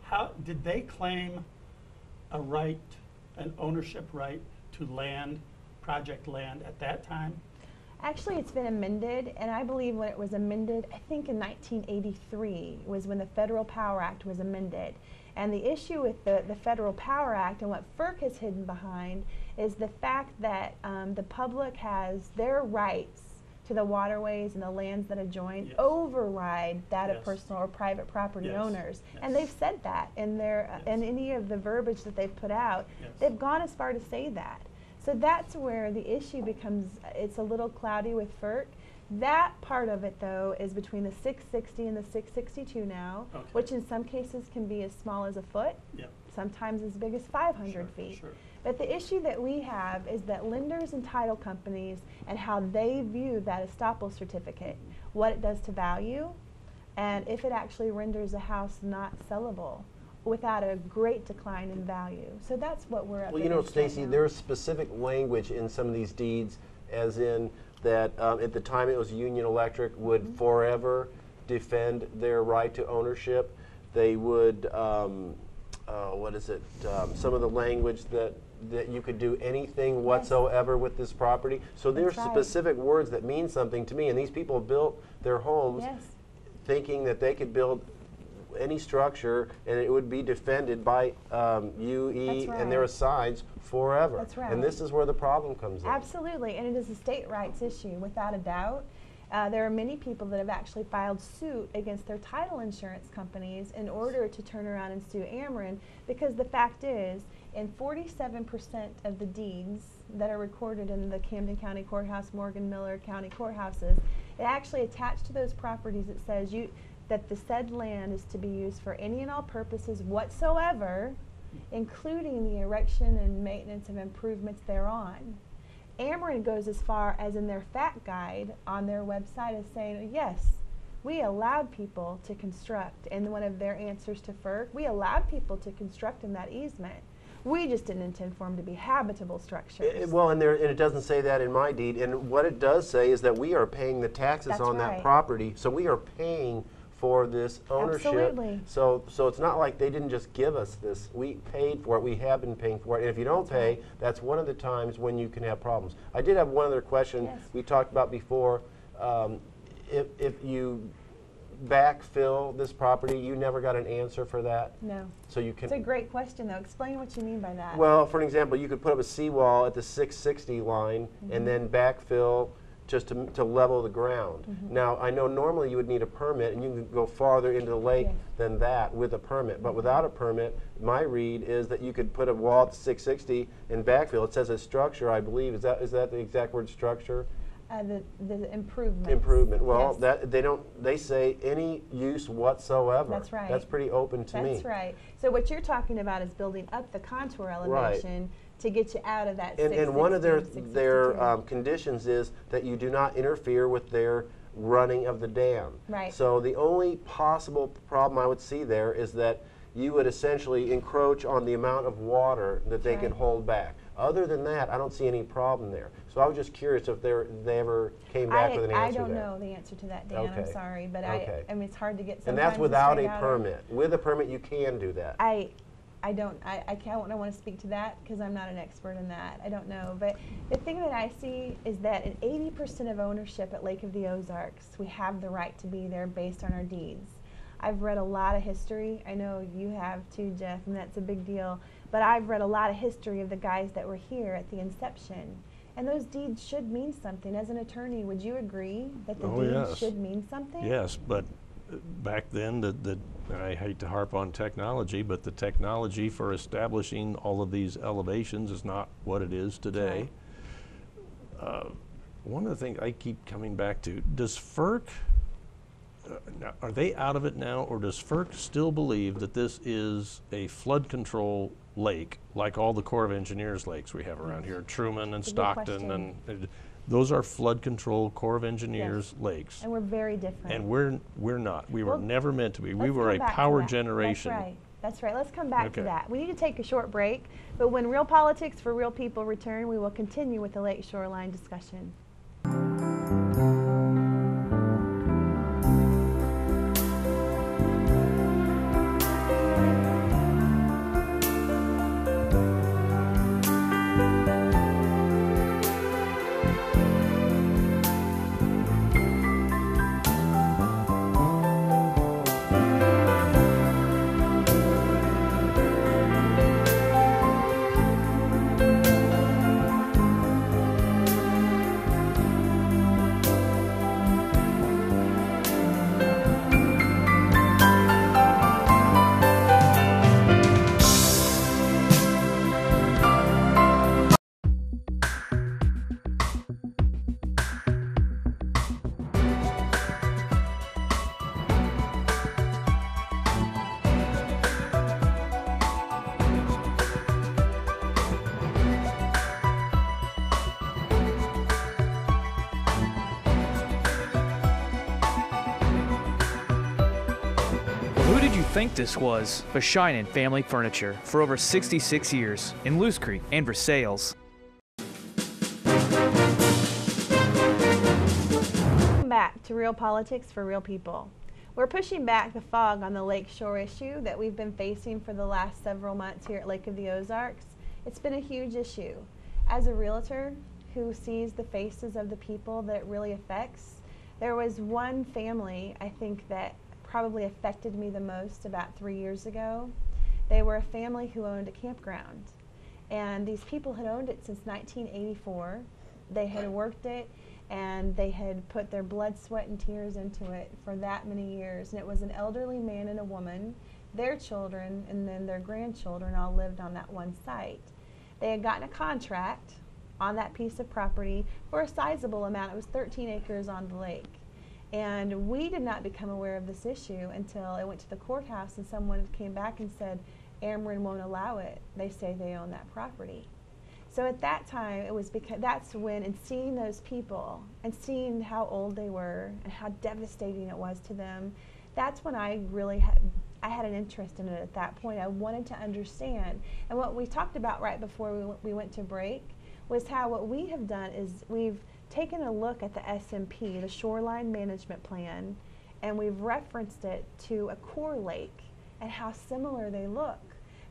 How did they claim a right, an ownership right to land, project land at that time? Actually, it's been amended, and I believe when it was amended, I think in 1983 was when the Federal Power Act was amended. And the issue with the Federal Power Act and what FERC is hidden behind is the fact that the public has their rights to the waterways and the lands that adjoin override that of personal or private property owners. And they've said that in their in any of the verbiage that they've put out. They've gone as far to say that. So that's where the issue becomes, it's a little cloudy with FERC. That part of it, though, is between the 660 and the 662 now, which in some cases can be as small as a foot, sometimes as big as 500 feet. But the issue that we have is that lenders and title companies and how they view that estoppel certificate, what it does to value, and if it actually renders a house not sellable without a great decline in value. So that's what we're up against. Well, you know, Stacy, there's specific language in some of these deeds, as in that at the time it was Union Electric would forever defend their right to ownership. They would, what is it, some of the language that you could do anything whatsoever with this property. So there's specific words that mean something to me, and these people built their homes thinking that they could build any structure and it would be defended by UE and their assigns forever. And this is where the problem comes in. Absolutely, and it is a state rights issue without a doubt. There are many people that have actually filed suit against their title insurance companies in order to turn around and sue Ameren, because the fact is, in 47% of the deeds that are recorded in the Camden County Courthouse, Morgan Miller County courthouses, it actually attached to those properties, it says that the said land is to be used for any and all purposes whatsoever, including the erection and maintenance of improvements thereon. Ameren goes as far as in their fact guide on their website as saying, yes, we allowed people to construct. In one of their answers to FERC, we allowed people to construct in that easement. We just didn't intend for them to be habitable structures. Well, and it doesn't say that in my deed. And what it does say is that we are paying the taxes That's on right. that property. So we are paying for this ownership. Absolutely. So it's not like they didn't just give us this. We paid for it. We have been paying for it. And if you don't pay, that's one of the times when you can have problems. I did have one other question. Yes. We talked about before. If you backfill this property, you never got an answer for that? No. So you can. It's a great question, though. Explain what you mean by that. Well, for an example, you could put up a seawall at the 660 line and then backfill just to level the ground. Now, I know normally you would need a permit, and you can go farther into the lake than that with a permit. But without a permit, my read is that you could put a wall at 660 and backfill. It says a structure, I believe. Is that the exact word, structure? The improvement. Improvement. Well, yes. They say any use whatsoever. That's right. That's pretty open to me. That's right. So what you're talking about is building up the contour elevation to get you out of that. And one of their conditions is that you do not interfere with their running of the dam. Right. So the only possible problem I would see there is that you would essentially encroach on the amount of water that they can hold back. Other than that, I don't see any problem there. So I was just curious if they ever came back with an answer there. I don't know the answer to that, Dan. I'm sorry, but I mean, it's hard to get. And that's without a permit. With a permit, you can do that. I don't want to speak to that because I'm not an expert in that. I don't know. But the thing that I see is that in 80% of ownership at Lake of the Ozarks, we have the right to be there based on our deeds. I've read a lot of history. I know you have too, Jeff, and that's a big deal. But I've read a lot of history of the guys that were here at the inception. And those deeds should mean something. As an attorney, would you agree that the deeds should mean something? Yes, but back then, I hate to harp on technology, but the technology for establishing all of these elevations is not what it is today. One of the things I keep coming back to, does FERC, are they out of it now, or does FERC still believe that this is a flood control lake, like all the Corps of Engineers lakes we have around here, Truman and Stockton, and those are flood control Corps of Engineers lakes. And we're very different. And we're not. We were never meant to be. We were a power generation. That's right. That's right. Let's come back to that. We need to take a short break, but when Real Politics for Real People return, we will continue with the Lakeshore Line discussion. Who did you think this was? Bashinin Family Furniture for over 66 years in Loose Creek and Versailles. Welcome back to Real Politics for Real People. We're pushing back the fog on the Lakeshore issue that we've been facing for the last several months here at Lake of the Ozarks. It's been a huge issue. As a realtor who sees the faces of the people that it really affects, there was one family, I think, that probably affected me the most about 3 years ago. They were a family who owned a campground, and these people had owned it since 1984. They had worked it, and they had put their blood, sweat, and tears into it for that many years. And it was an elderly man and a woman, their children, and then their grandchildren all lived on that one site. They had gotten a contract on that piece of property for a sizable amount. It was 13 acres on the lake. And we did not become aware of this issue until it went to the courthouse and someone came back and said, Ameren won't allow it. They say they own that property. So at that time, it was because that's when, and seeing those people and seeing how old they were and how devastating it was to them, that's when I really I had an interest in it at that point. I wanted to understand. And what we talked about right before we went to break was how what we have done is we've taken a look at the SMP, the Shoreline Management Plan, and we've referenced it to a core lake and how similar they look.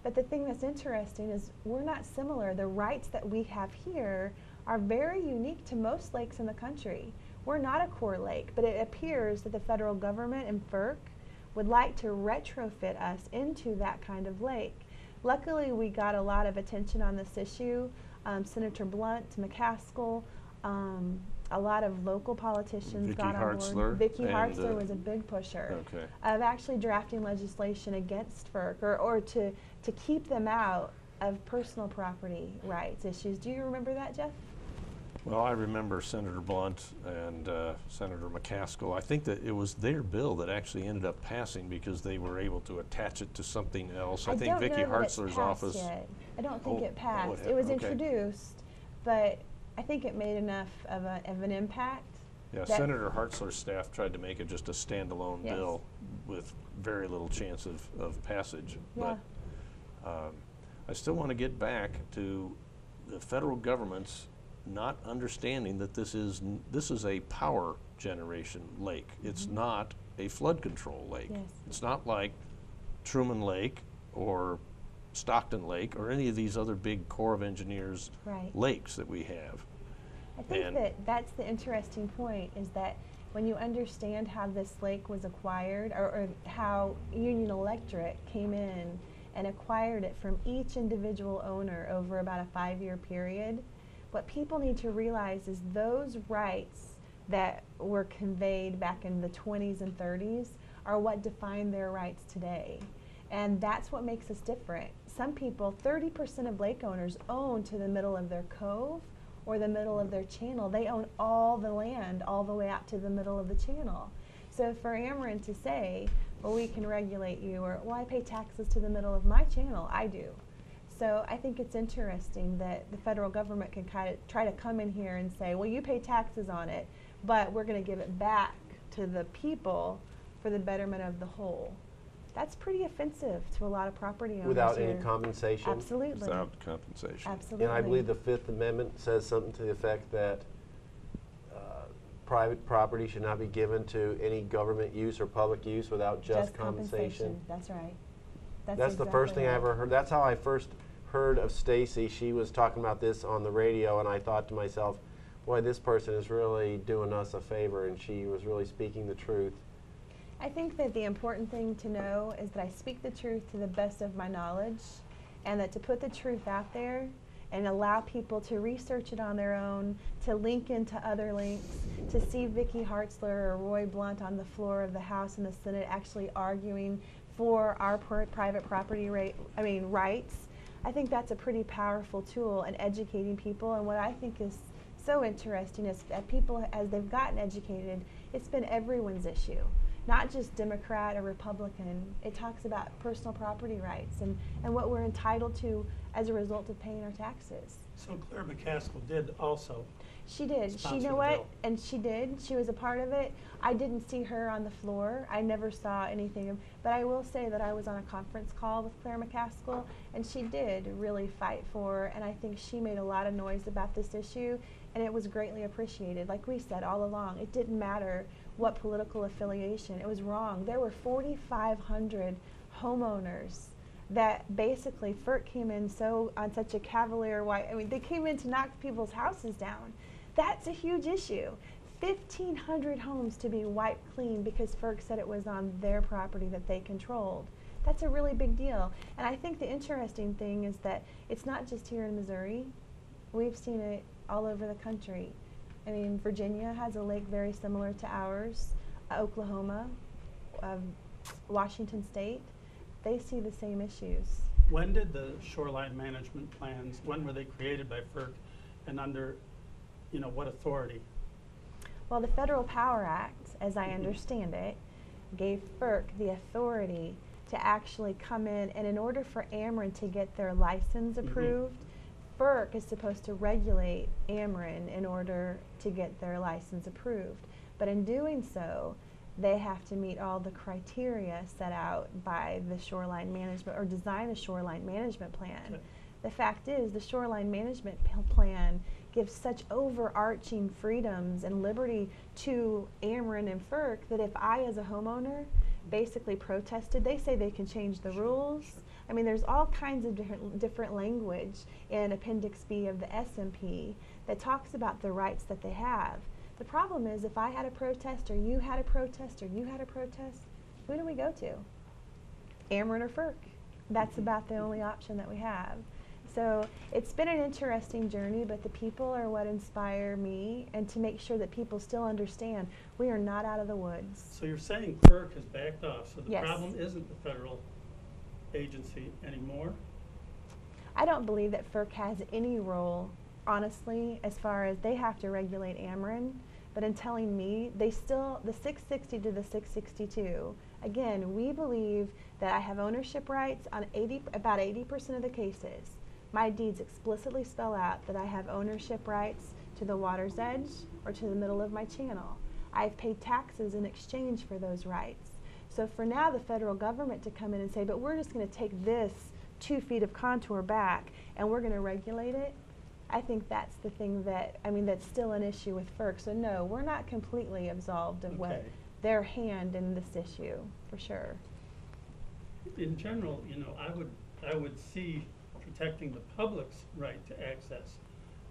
But the thing that's interesting is we're not similar. The rights that we have here are very unique to most lakes in the country. We're not a core lake, but it appears that the federal government and FERC would like to retrofit us into that kind of lake. Luckily, we got a lot of attention on this issue. Senator Blunt, McCaskill, a lot of local politicians got on board. Vicki Hartzler was a big pusher of actually drafting legislation against FERC or to keep them out of personal property rights issues. Do you remember that, Jeff? Well, I remember Senator Blunt and Senator McCaskill. I think that it was their bill that actually ended up passing because they were able to attach it to something else. I think Vicki Hartzler's office. Yet. I don't think it passed. It was introduced, but I think it made enough of an impact. Yeah, Senator Hartzler's staff tried to make it just a standalone bill with very little chance of passage. Yeah. But I still want to get back to the federal government's not understanding that this is a power generation lake. It's not a flood control lake. Yes. It's not like Truman Lake or Stockton Lake or any of these other big Corps of Engineers lakes that we have. I think that's the interesting point, is that when you understand how this lake was acquired, or how Union Electric came in and acquired it from each individual owner over about a 5-year period, what people need to realize is those rights that were conveyed back in the 20s and 30s are what define their rights today. And that's what makes us different. Some people, 30% of lake owners own to the middle of their cove or the middle of their channel. They own all the land all the way out to the middle of the channel. So for Ameren to say, well, we can regulate you, or, well, I pay taxes to the middle of my channel, I do. So I think it's interesting that the federal government can kind of try to come in here and say, well, you pay taxes on it, but we're going to give it back to the people for the betterment of the whole. That's pretty offensive to a lot of property owners. Without here. any compensation? Absolutely. Without compensation. Absolutely. And I believe the Fifth Amendment says something to the effect that private property should not be given to any government use or public use without just compensation. That's right. That's exactly the first thing I right. ever heard. That's how I first heard of Stacy. She was talking about this on the radio, and I thought to myself, boy, this person is really doing us a favor, and she was really speaking the truth. I think that the important thing to know is that I speak the truth to the best of my knowledge, and that to put the truth out there and allow people to research it on their own, to link into other links, to see Vicki Hartzler or Roy Blunt on the floor of the House and the Senate actually arguing for our private property rights. I think that's a pretty powerful tool in educating people. And what I think is so interesting is that people, as they've gotten educated, it's been everyone's issue, not just Democrat or Republican. It talks about personal property rights and what we're entitled to as a result of paying our taxes. So Claire McCaskill did also. She did. Sponsor You know the what? bill. And she did. She was a part of it. I didn't see her on the floor. I never saw anything. But I will say that I was on a conference call with Claire McCaskill, and she did really fight for, and I think she made a lot of noise about this issue, and it was greatly appreciated. Like we said all along, it didn't matter what political affiliation. It was wrong. There were 4,500 homeowners that basically FERC came in on such a cavalier way. I mean, they came in to knock people's houses down. That's a huge issue. 1,500 homes to be wiped clean because FERC said it was on their property that they controlled. That's a really big deal. And I think the interesting thing is that it's not just here in Missouri. We've seen it all over the country. I mean, Virginia has a lake very similar to ours. Oklahoma, Washington State, they see the same issues. When did the shoreline management plans, when were they created by FERC and under, you know, what authority? Well, the Federal Power Act, as I understand it, gave FERC the authority to actually come in, and in order for Ameren to get their license approved, FERC is supposed to regulate Ameren in order to get their license approved. But in doing so, they have to meet all the criteria set out by the shoreline management, or design a shoreline management plan. Okay. The fact is, the shoreline management plan gives such overarching freedoms and liberty to Ameren and FERC that if I, as a homeowner, basically protested, they say they can change the rules. I mean, there's all kinds of different language in Appendix B of the SMP that talks about the rights that they have. The problem is, if I had a protest, or you had a protest, or you had a protest, who do we go to? Ameren or FERC. That's about the only option that we have. So it's been an interesting journey, but the people are what inspire me, and to make sure that people still understand we are not out of the woods. So you're saying FERC has backed off, so the Yes. problem isn't the federal agency anymore? I don't believe that FERC has any role, honestly, as far as they have to regulate Ameren, but in telling me, they still, the 660 to the 662, again, we believe that I have ownership rights on about 80% of the cases. My deeds explicitly spell out that I have ownership rights to the water's edge or to the middle of my channel. I've paid taxes in exchange for those rights. So for now, the federal government to come in and say, but we're just going to take this 2 feet of contour back and we're going to regulate it, I think that's the thing that, I mean, that's still an issue with FERC. So no, we're not completely absolved of what their hand in this issue, for sure. In general, you know, I would see protecting the public's right to access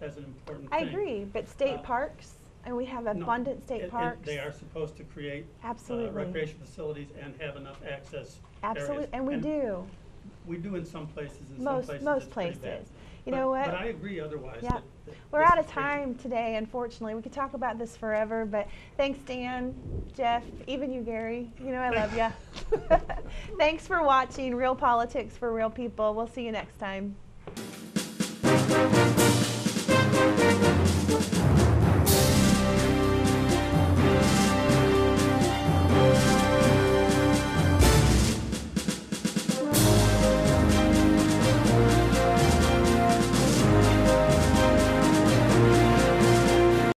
as an important thing. I agree, but state parks, and we have abundant state parks. They are supposed to create recreation facilities and have enough access Absolutely, areas. and we do. We do in some places, in Most some places most it's pretty places. bad. You know what? But I agree otherwise. Yeah. that We're this out is of time today, unfortunately. We could talk about this forever, but thanks, Dan, Jeff, even you, Gary. You know I love you. Thanks for watching Real Politics for Real People. We'll see you next time.